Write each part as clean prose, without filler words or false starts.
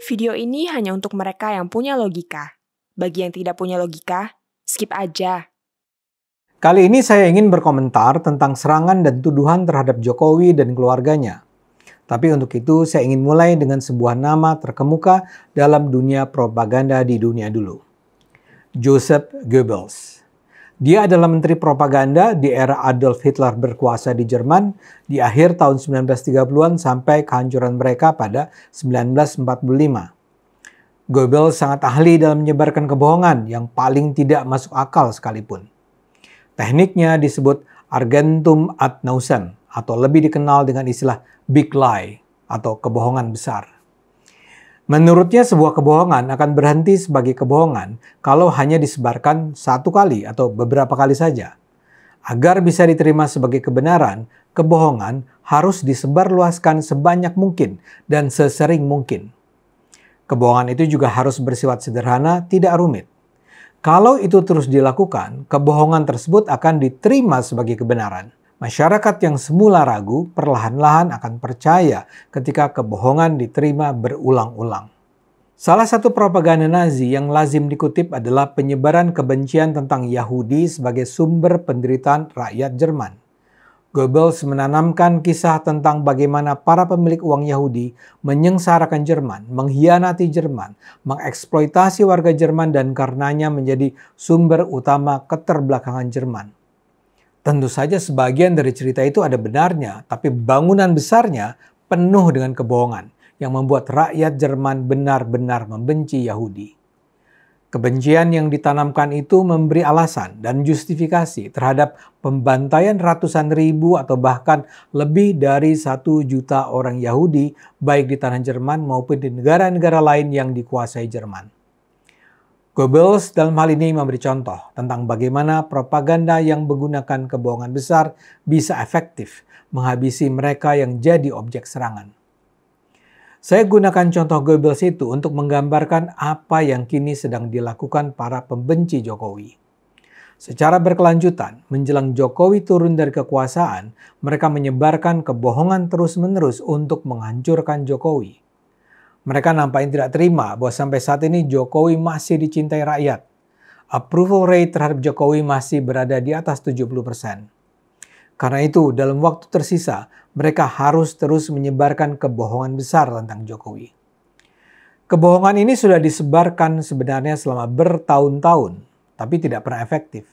Video ini hanya untuk mereka yang punya logika. Bagi yang tidak punya logika, skip aja. Kali ini saya ingin berkomentar tentang serangan dan tuduhan terhadap Jokowi dan keluarganya. Tapi untuk itu saya ingin mulai dengan sebuah nama terkemuka dalam dunia propaganda di dunia dulu. Joseph Goebbels. Dia adalah menteri propaganda di era Adolf Hitler berkuasa di Jerman di akhir tahun 1930-an sampai kehancuran mereka pada 1945. Goebbels sangat ahli dalam menyebarkan kebohongan yang paling tidak masuk akal sekalipun. Tekniknya disebut Argentum ad Nausem atau lebih dikenal dengan istilah big lie atau kebohongan besar. Menurutnya sebuah kebohongan akan berhenti sebagai kebohongan kalau hanya disebarkan satu kali atau beberapa kali saja. Agar bisa diterima sebagai kebenaran, kebohongan harus disebarluaskan sebanyak mungkin dan sesering mungkin. Kebohongan itu juga harus bersifat sederhana, tidak rumit. Kalau itu terus dilakukan, kebohongan tersebut akan diterima sebagai kebenaran. Masyarakat yang semula ragu perlahan-lahan akan percaya ketika kebohongan diterima berulang-ulang. Salah satu propaganda Nazi yang lazim dikutip adalah penyebaran kebencian tentang Yahudi sebagai sumber penderitaan rakyat Jerman. Goebbels menanamkan kisah tentang bagaimana para pemilik uang Yahudi menyengsarakan Jerman, mengkhianati Jerman, mengeksploitasi warga Jerman dan karenanya menjadi sumber utama keterbelakangan Jerman. Tentu saja sebagian dari cerita itu ada benarnya, tapi bangunan besarnya penuh dengan kebohongan yang membuat rakyat Jerman benar-benar membenci Yahudi. Kebencian yang ditanamkan itu memberi alasan dan justifikasi terhadap pembantaian ratusan ribu atau bahkan lebih dari 1 juta orang Yahudi baik di tanah Jerman maupun di negara-negara lain yang dikuasai Jerman. Goebbels dalam hal ini memberi contoh tentang bagaimana propaganda yang menggunakan kebohongan besar bisa efektif menghabisi mereka yang jadi objek serangan. Saya gunakan contoh Goebbels itu untuk menggambarkan apa yang kini sedang dilakukan para pembenci Jokowi. Secara berkelanjutan, menjelang Jokowi turun dari kekuasaan, mereka menyebarkan kebohongan terus-menerus untuk menghancurkan Jokowi. Mereka nampaknya tidak terima bahwa sampai saat ini Jokowi masih dicintai rakyat. Approval rate terhadap Jokowi masih berada di atas 70%. Karena itu, dalam waktu tersisa, mereka harus terus menyebarkan kebohongan besar tentang Jokowi. Kebohongan ini sudah disebarkan sebenarnya selama bertahun-tahun, tapi tidak pernah efektif.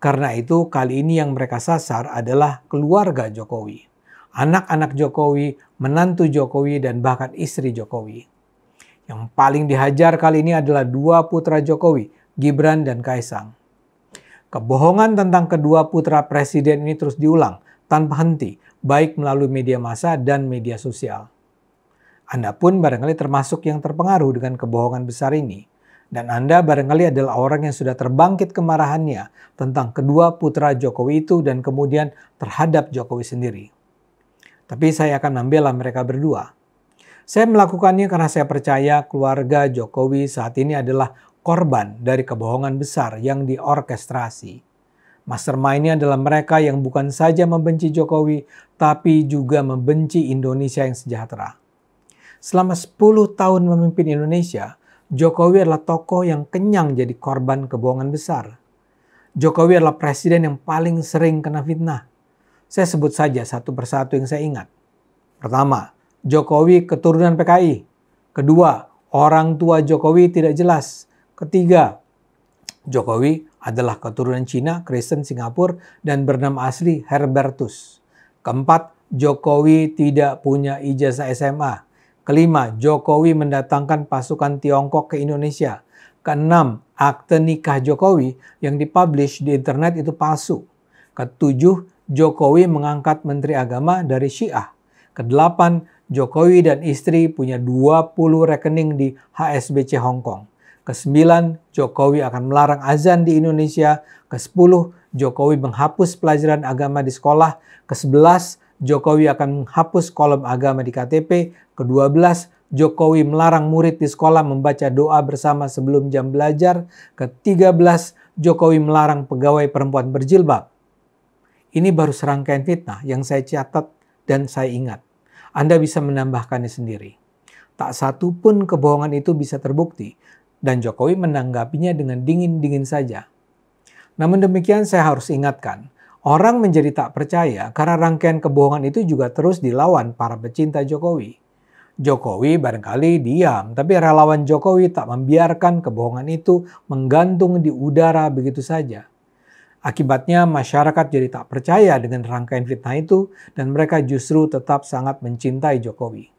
Karena itu, kali ini yang mereka sasar adalah keluarga Jokowi, anak-anak Jokowi, menantu Jokowi, dan bahkan istri Jokowi. Yang paling dihajar kali ini adalah 2 putra Jokowi, Gibran dan Kaisang. Kebohongan tentang kedua putra presiden ini terus diulang tanpa henti, baik melalui media massa dan media sosial. Anda pun barangkali termasuk yang terpengaruh dengan kebohongan besar ini. Dan Anda barangkali adalah orang yang sudah terbangkit kemarahannya tentang kedua putra Jokowi itu dan kemudian terhadap Jokowi sendiri. Tapi saya akan membela mereka berdua. Saya melakukannya karena saya percaya keluarga Jokowi saat ini adalah korban dari kebohongan besar yang diorkestrasi. Mastermind-nya adalah mereka yang bukan saja membenci Jokowi, tapi juga membenci Indonesia yang sejahtera. Selama 10 tahun memimpin Indonesia, Jokowi adalah tokoh yang kenyang jadi korban kebohongan besar. Jokowi adalah presiden yang paling sering kena fitnah. Saya sebut saja satu persatu yang saya ingat. Pertama, Jokowi keturunan PKI. Kedua, orang tua Jokowi tidak jelas. Ketiga, Jokowi adalah keturunan Cina, Kristen, Singapura, dan bernama asli Herbertus. Keempat, Jokowi tidak punya ijazah SMA. Kelima, Jokowi mendatangkan pasukan Tiongkok ke Indonesia. Keenam, akte nikah Jokowi yang dipublish di internet itu palsu. Ketujuh, Jokowi mengangkat Menteri Agama dari Syiah. Kedelapan, Jokowi dan istri punya 20 rekening di HSBC Hong Kong. Ke-9, Jokowi akan melarang azan di Indonesia. Ke-10, Jokowi menghapus pelajaran agama di sekolah. Ke-11, Jokowi akan menghapus kolom agama di KTP. Ke-12, Jokowi melarang murid di sekolah membaca doa bersama sebelum jam belajar. Ke-13, Jokowi melarang pegawai perempuan berjilbab. Ini baru serangkaian fitnah yang saya catat dan saya ingat. Anda bisa menambahkannya sendiri. Tak satu pun kebohongan itu bisa terbukti, dan Jokowi menanggapinya dengan dingin-dingin saja. Namun demikian saya harus ingatkan, orang menjadi tak percaya karena rangkaian kebohongan itu juga terus dilawan para pecinta Jokowi. Jokowi barangkali diam, tapi relawan Jokowi tak membiarkan kebohongan itu menggantung di udara begitu saja. Akibatnya masyarakat jadi tak percaya dengan rangkaian fitnah itu dan mereka justru tetap sangat mencintai Jokowi.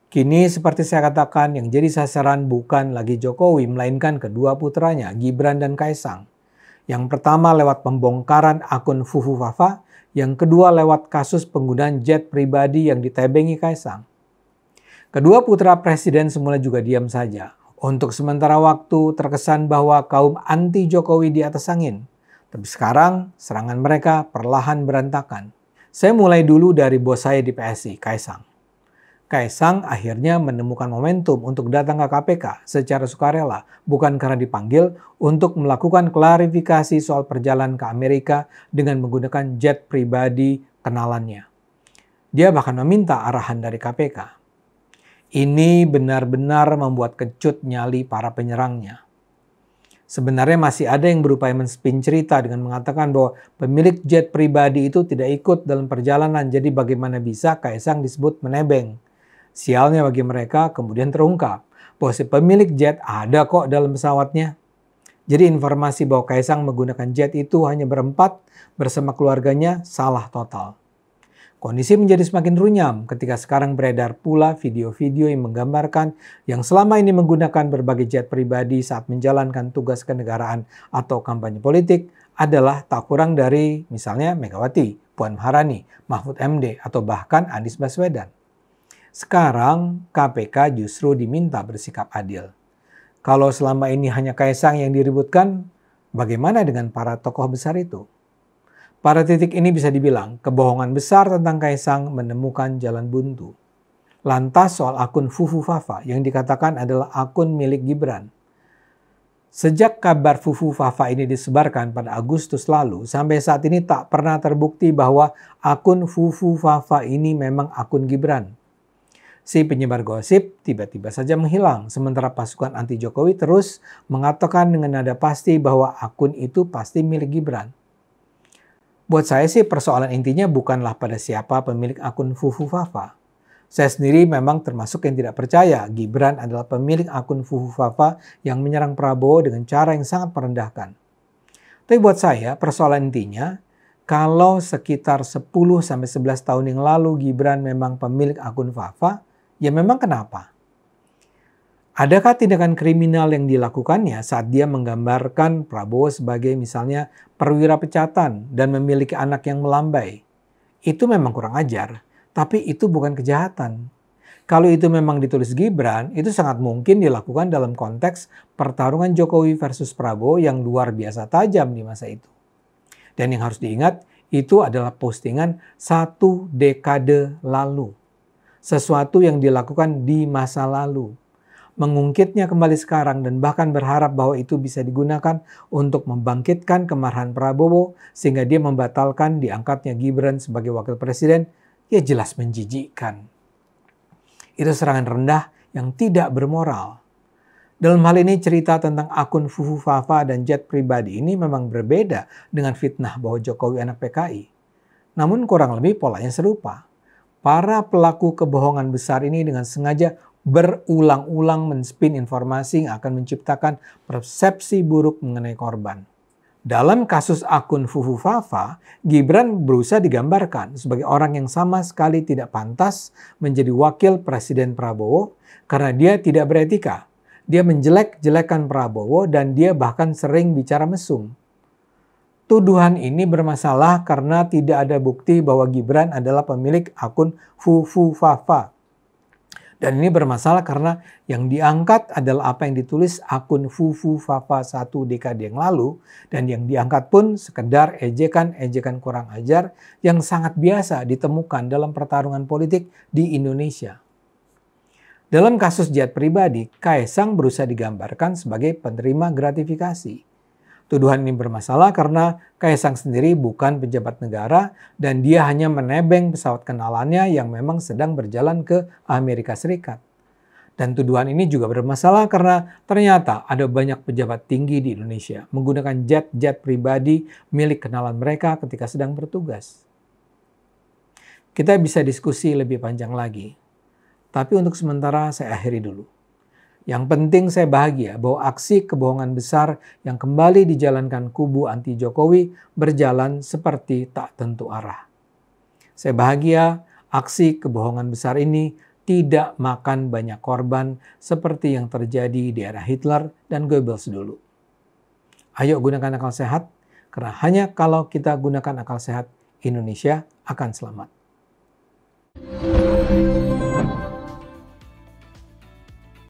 Kini seperti saya katakan, yang jadi sasaran bukan lagi Jokowi melainkan kedua putranya, Gibran dan Kaesang. Yang pertama lewat pembongkaran akun Fufu Fafa, yang kedua lewat kasus penggunaan jet pribadi yang ditebengi Kaesang. Kedua putra presiden semula juga diam saja. Untuk sementara waktu terkesan bahwa kaum anti Jokowi di atas angin. Tapi sekarang serangan mereka perlahan berantakan. Saya mulai dulu dari bos saya di PSI, Kaesang. Kaesang akhirnya menemukan momentum untuk datang ke KPK secara sukarela, bukan karena dipanggil, untuk melakukan klarifikasi soal perjalanan ke Amerika dengan menggunakan jet pribadi kenalannya. Dia bahkan meminta arahan dari KPK. Ini benar-benar membuat kecut nyali para penyerangnya. Sebenarnya masih ada yang berupaya men-spin cerita dengan mengatakan bahwa pemilik jet pribadi itu tidak ikut dalam perjalanan, jadi bagaimana bisa Kaesang disebut menebeng. Sialnya bagi mereka kemudian terungkap bahwa si pemilik jet ada kok dalam pesawatnya. Jadi informasi bahwa Kaesang menggunakan jet itu hanya berempat bersama keluarganya salah total. Kondisi menjadi semakin runyam ketika sekarang beredar pula video-video yang menggambarkan yang selama ini menggunakan berbagai jet pribadi saat menjalankan tugas kenegaraan atau kampanye politik adalah tak kurang dari misalnya Megawati, Puan Maharani, Mahfud MD, atau bahkan Anies Baswedan. Sekarang KPK justru diminta bersikap adil. Kalau selama ini hanya Kaesang yang diributkan, bagaimana dengan para tokoh besar itu? Pada titik ini bisa dibilang kebohongan besar tentang Kaesang menemukan jalan buntu. Lantas soal akun Fufu Fafa yang dikatakan adalah akun milik Gibran. Sejak kabar Fufu Fafa ini disebarkan pada Agustus lalu, sampai saat ini tak pernah terbukti bahwa akun Fufu Fafa ini memang akun Gibran. Si penyebar gosip tiba-tiba saja menghilang, sementara pasukan anti Jokowi terus mengatakan dengan nada pasti bahwa akun itu pasti milik Gibran. Buat saya sih persoalan intinya bukanlah pada siapa pemilik akun Fufu Fafa. Saya sendiri memang termasuk yang tidak percaya Gibran adalah pemilik akun Fufu Fafa yang menyerang Prabowo dengan cara yang sangat merendahkan. Tapi buat saya persoalan intinya, kalau sekitar 10-11 tahun yang lalu Gibran memang pemilik akun Fafa, ya memang kenapa? Adakah tindakan kriminal yang dilakukannya saat dia menggambarkan Prabowo sebagai misalnya perwira pecatan dan memiliki anak yang melambai? Itu memang kurang ajar, tapi itu bukan kejahatan. Kalau itu memang ditulis Gibran, itu sangat mungkin dilakukan dalam konteks pertarungan Jokowi versus Prabowo yang luar biasa tajam di masa itu. Dan yang harus diingat, itu adalah postingan 1 dekade lalu. Sesuatu yang dilakukan di masa lalu. Mengungkitnya kembali sekarang dan bahkan berharap bahwa itu bisa digunakan untuk membangkitkan kemarahan Prabowo sehingga dia membatalkan diangkatnya Gibran sebagai wakil presiden, ya jelas menjijikkan. Itu serangan rendah yang tidak bermoral. Dalam hal ini cerita tentang akun Fufu Fafa dan jet pribadi ini memang berbeda dengan fitnah bahwa Jokowi anak PKI. Namun kurang lebih polanya serupa. Para pelaku kebohongan besar ini dengan sengaja berulang-ulang men-spin informasi yang akan menciptakan persepsi buruk mengenai korban. Dalam kasus akun Fufu Fafa, Gibran berusaha digambarkan sebagai orang yang sama sekali tidak pantas menjadi wakil Presiden Prabowo karena dia tidak beretika. Dia menjelek-jelekan Prabowo dan dia bahkan sering bicara mesum. Tuduhan ini bermasalah karena tidak ada bukti bahwa Gibran adalah pemilik akun Fufu Fafa. Dan ini bermasalah karena yang diangkat adalah apa yang ditulis akun Fufu Fafa 1 dekade yang lalu. Dan yang diangkat pun sekedar ejekan-ejekan kurang ajar yang sangat biasa ditemukan dalam pertarungan politik di Indonesia. Dalam kasus jet pribadi, Kaesang berusaha digambarkan sebagai penerima gratifikasi. Tuduhan ini bermasalah karena Kaesang sendiri bukan pejabat negara dan dia hanya menebeng pesawat kenalannya yang memang sedang berjalan ke Amerika Serikat. Dan tuduhan ini juga bermasalah karena ternyata ada banyak pejabat tinggi di Indonesia menggunakan jet-jet pribadi milik kenalan mereka ketika sedang bertugas. Kita bisa diskusi lebih panjang lagi, tapi untuk sementara saya akhiri dulu. Yang penting saya bahagia bahwa aksi kebohongan besar yang kembali dijalankan kubu anti Jokowi berjalan seperti tak tentu arah. Saya bahagia aksi kebohongan besar ini tidak makan banyak korban seperti yang terjadi di era Hitler dan Goebbels dulu. Ayo gunakan akal sehat, karena hanya kalau kita gunakan akal sehat, Indonesia akan selamat.